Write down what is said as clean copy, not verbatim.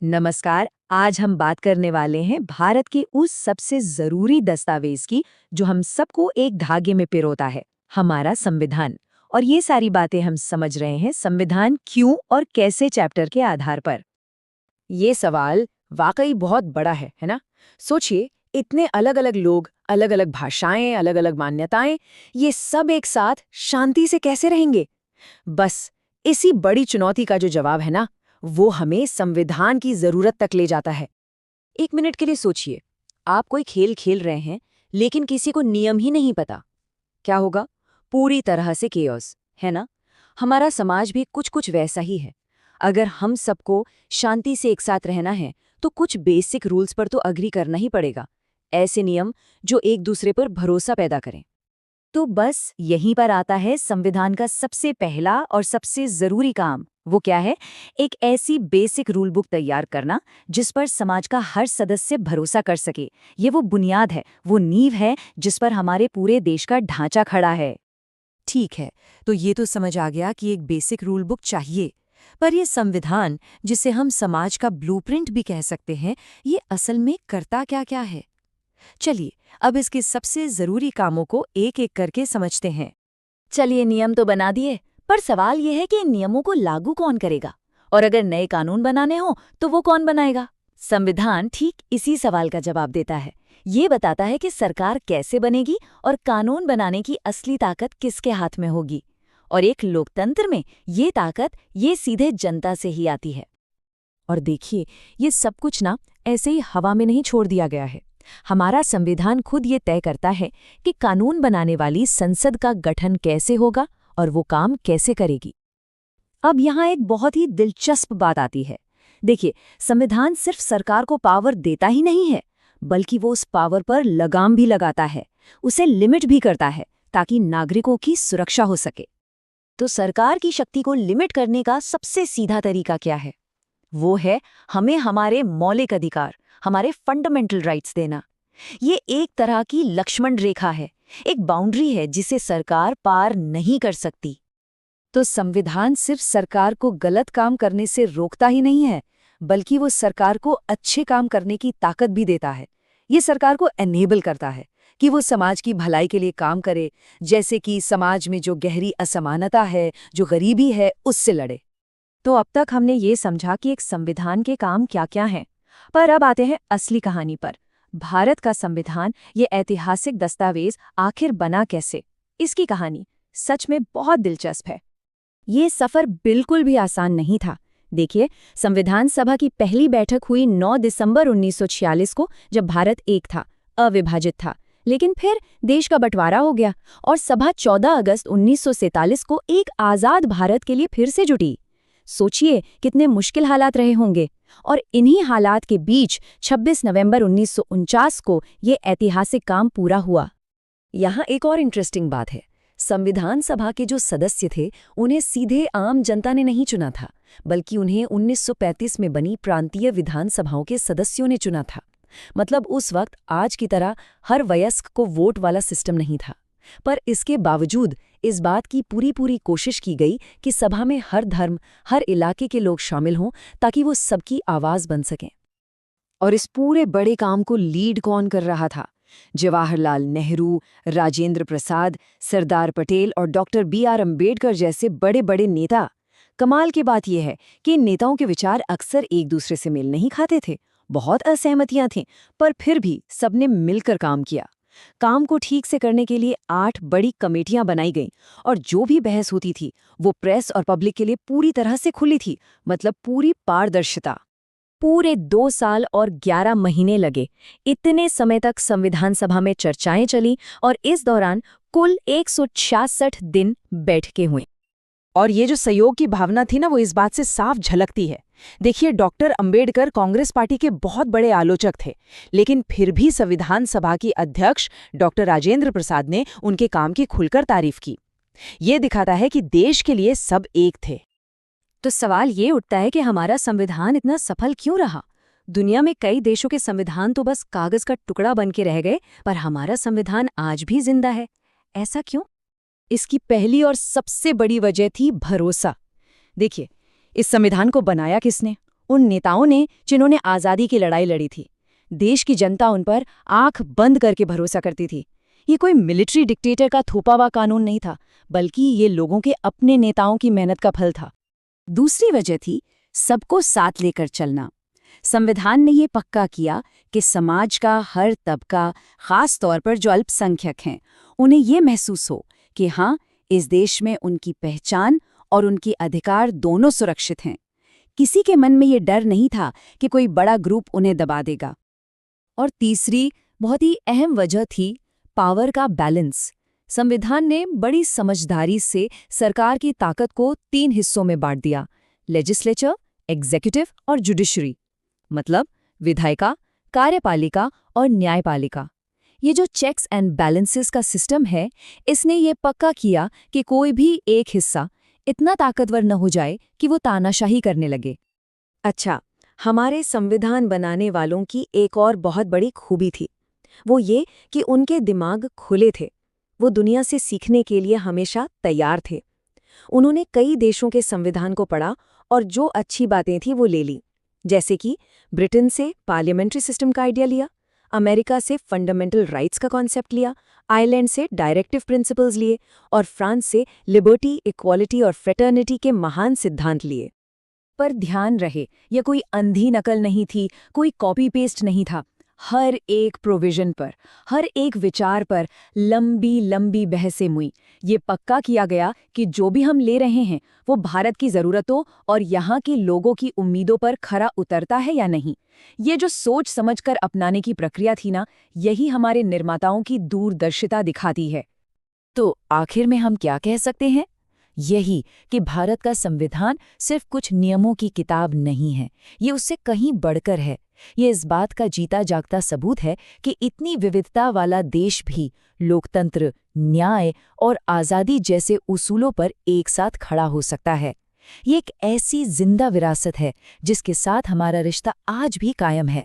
नमस्कार। आज हम बात करने वाले हैं भारत के उस सबसे जरूरी दस्तावेज की जो हम सबको एक धागे में पिरोता है, हमारा संविधान। और ये सारी बातें हम समझ रहे हैं संविधान क्यों और कैसे चैप्टर के आधार पर। ये सवाल वाकई बहुत बड़ा है ना? सोचिए, इतने अलग अलग लोग, अलग अलग भाषाएं, अलग अलग मान्यताएं, ये सब एक साथ शांति से कैसे रहेंगे? बस इसी बड़ी चुनौती का जो जवाब है ना, वो हमें संविधान की जरूरत तक ले जाता है। एक मिनट के लिए सोचिए, आप कोई खेल खेल रहे हैं, लेकिन किसी को नियम ही नहीं पता। क्या होगा? पूरी तरह से केओस, है ना? हमारा समाज भी कुछ कुछ वैसा ही है। अगर हम सबको शांति से एक साथ रहना है, तो कुछ बेसिक रूल्स पर तो अग्री करना ही पड़ेगा। ऐसे नियम जो एक दूसरे पर भरोसा पैदा करें। तो बस यहीं पर आता है संविधान का सबसे पहला और सबसे जरूरी काम। वो क्या है? एक ऐसी बेसिक रूल बुक तैयार करना जिस पर समाज का हर सदस्य भरोसा कर सके। ये वो बुनियाद है, वो नींव है जिस पर हमारे पूरे देश का ढांचा खड़ा है। ठीक है, तो ये तो समझ आ गया कि एक बेसिक रूल बुक चाहिए। पर ये संविधान, जिसे हम समाज का ब्लूप्रिंट भी कह सकते हैं, ये असल में करता क्या है? चलिए, अब इसके सबसे जरूरी कामों को एक एक करके समझते हैं। चलिए, नियम तो बना दिए, पर सवाल ये है कि इन नियमों को लागू कौन करेगा? और अगर नए कानून बनाने हो तो वो कौन बनाएगा? संविधान ठीक इसी सवाल का जवाब देता है। ये बताता है कि सरकार कैसे बनेगी और कानून बनाने की असली ताकत किसके हाथ में होगी। और एक लोकतंत्र में ये ताकत ये सीधे जनता से ही आती है। और देखिए, ये सब कुछ ना ऐसे ही हवा में नहीं छोड़ दिया गया है। हमारा संविधान खुद ये तय करता है कि कानून बनाने वाली संसद का गठन कैसे होगा और वो काम कैसे करेगी। अब यहाँ एक बहुत ही दिलचस्प बात आती है। देखिए, संविधान सिर्फ सरकार को पावर देता ही नहीं है, बल्कि वो उस पावर पर लगाम भी लगाता है, उसे लिमिट भी करता है, ताकि नागरिकों की सुरक्षा हो सके। तो सरकार की शक्ति को लिमिट करने का सबसे सीधा तरीका क्या है? वो है हमें हमारे मौलिक अधिकार, हमारे फंडामेंटल राइट्स देना। ये एक तरह की लक्ष्मण रेखा है, एक बाउंड्री है जिसे सरकार पार नहीं कर सकती। तो संविधान सिर्फ सरकार को गलत काम करने से रोकता ही नहीं है, बल्कि वो सरकार को अच्छे काम करने की ताकत भी देता है। ये सरकार को एनेबल करता है कि वो समाज की भलाई के लिए काम करे, जैसे कि समाज में जो गहरी असमानता है, जो गरीबी है, उससे लड़े। तो अब तक हमने ये समझा कि एक संविधान के काम क्या-क्या हैं। पर अब आते हैं असली कहानी पर। भारत का संविधान, ये ऐतिहासिक दस्तावेज आखिर बना कैसे? इसकी कहानी सच में बहुत दिलचस्प है। ये सफर बिल्कुल भी आसान नहीं था। देखिए, संविधान सभा की पहली बैठक हुई 9 दिसंबर 1946 को, जब भारत एक था, अविभाजित था। लेकिन फिर देश का बंटवारा हो गया और सभा 14 अगस्त 1947 को एक आज़ाद भारत के लिए फिर से जुटी। सोचिए कितने मुश्किल हालात रहे होंगे। और इन्हीं हालात के बीच 26 नवंबर 1949 को ये ऐतिहासिक काम पूरा हुआ। यहाँ एक और इंटरेस्टिंग बात है। संविधान सभा के जो सदस्य थे, उन्हें सीधे आम जनता ने नहीं चुना था, बल्कि उन्हें 1935 में बनी प्रांतीय विधानसभाओं के सदस्यों ने चुना था। मतलब उस वक्त आज की तरह हर वयस्क को वोट वाला सिस्टम नहीं था। पर इसके बावजूद इस बात की पूरी कोशिश की गई कि सभा में हर धर्म, हर इलाके के लोग शामिल हों, ताकि वो सबकी आवाज बन सकें। और इस पूरे बड़े काम को लीड कौन कर रहा था? जवाहरलाल नेहरू, राजेंद्र प्रसाद, सरदार पटेल और डॉक्टर बी.आर. अम्बेडकर जैसे बड़े बड़े नेता। कमाल की बात यह है कि इन नेताओं के विचार अक्सर एक दूसरे से मेल नहीं खाते थे, बहुत असहमतियां थीं, पर फिर भी सबने मिलकर काम किया। काम को ठीक से करने के लिए 8 बड़ी कमेटियां बनाई गईं और जो भी बहस होती थी वो प्रेस और पब्लिक के लिए पूरी तरह से खुली थी, मतलब पूरी पारदर्शिता। पूरे 2 साल और 11 महीने लगे। इतने समय तक संविधान सभा में चर्चाएं चली और इस दौरान कुल 166 दिन बैठकें हुई। और ये जो सहयोग की भावना थी ना, वो इस बात से साफ झलकती है। देखिए, डॉक्टर अंबेडकर कांग्रेस पार्टी के बहुत बड़े आलोचक थे, लेकिन फिर भी संविधान सभा की अध्यक्ष डॉक्टर राजेंद्र प्रसाद ने उनके काम की खुलकर तारीफ की। ये दिखाता है कि देश के लिए सब एक थे। तो सवाल ये उठता है कि हमारा संविधान इतना सफल क्यों रहा? दुनिया में कई देशों के संविधान तो बस कागज का टुकड़ा बन के रह गए, पर हमारा संविधान आज भी जिंदा है। ऐसा क्यों? इसकी पहली और सबसे बड़ी वजह थी भरोसा। देखिए, इस संविधान को बनाया किसने? उन नेताओं ने जिन्होंने आज़ादी की लड़ाई लड़ी थी। देश की जनता उन पर आंख बंद करके भरोसा करती थी। ये कोई मिलिट्री डिक्टेटर का थोपा हुआ कानून नहीं था, बल्कि ये लोगों के अपने नेताओं की मेहनत का फल था। दूसरी वजह थी सबको साथ लेकर चलना। संविधान ने ये पक्का किया कि समाज का हर तबका, खास तौर पर जो अल्पसंख्यक हैं, उन्हें ये महसूस हो कि हाँ, इस देश में उनकी पहचान और उनके अधिकार दोनों सुरक्षित हैं। किसी के मन में ये डर नहीं था कि कोई बड़ा ग्रुप उन्हें दबा देगा। और तीसरी बहुत ही अहम वजह थी पावर का बैलेंस। संविधान ने बड़ी समझदारी से सरकार की ताकत को 3 हिस्सों में बांट दिया: लेजिस्लेचर, एग्जीक्यूटिव और जुडिशरी। मतलब विधायिका, कार्यपालिका और न्यायपालिका। ये जो चेक्स एंड बैलेंसेस का सिस्टम है, इसने ये पक्का किया कि कोई भी एक हिस्सा इतना ताकतवर न हो जाए कि वो तानाशाही करने लगे। अच्छा, हमारे संविधान बनाने वालों की एक और बहुत बड़ी खूबी थी। वो ये कि उनके दिमाग खुले थे। वो दुनिया से सीखने के लिए हमेशा तैयार थे। उन्होंने कई देशों के संविधान को पढ़ा और जो अच्छी बातें थी वो ले ली। जैसे कि ब्रिटेन से पार्लियामेंट्री सिस्टम का आइडिया लिया, अमेरिका से फंडामेंटल राइट्स का कॉन्सेप्ट लिया, आयरलैंड से डायरेक्टिव प्रिंसिपल्स लिए और फ्रांस से लिबर्टी, इक्वालिटी और फ्रेटर्निटी के महान सिद्धांत लिए। पर ध्यान रहे, ये कोई अंधी नकल नहीं थी, कोई कॉपी पेस्ट नहीं था। हर एक प्रोविजन पर, हर एक विचार पर लंबी लंबी बहसें हुई। ये पक्का किया गया कि जो भी हम ले रहे हैं वो भारत की ज़रूरतों और यहाँ के लोगों की उम्मीदों पर खरा उतरता है या नहीं। ये जो सोच समझकर अपनाने की प्रक्रिया थी ना, यही हमारे निर्माताओं की दूरदर्शिता दिखाती है। तो आखिर में हम क्या कह सकते हैं? यही कि भारत का संविधान सिर्फ कुछ नियमों की किताब नहीं है, ये उससे कहीं बढ़कर है। ये इस बात का जीता जागता सबूत है कि इतनी विविधता वाला देश भी लोकतंत्र, न्याय और आज़ादी जैसे उसूलों पर एक साथ खड़ा हो सकता है। ये एक ऐसी जिंदा विरासत है जिसके साथ हमारा रिश्ता आज भी कायम है।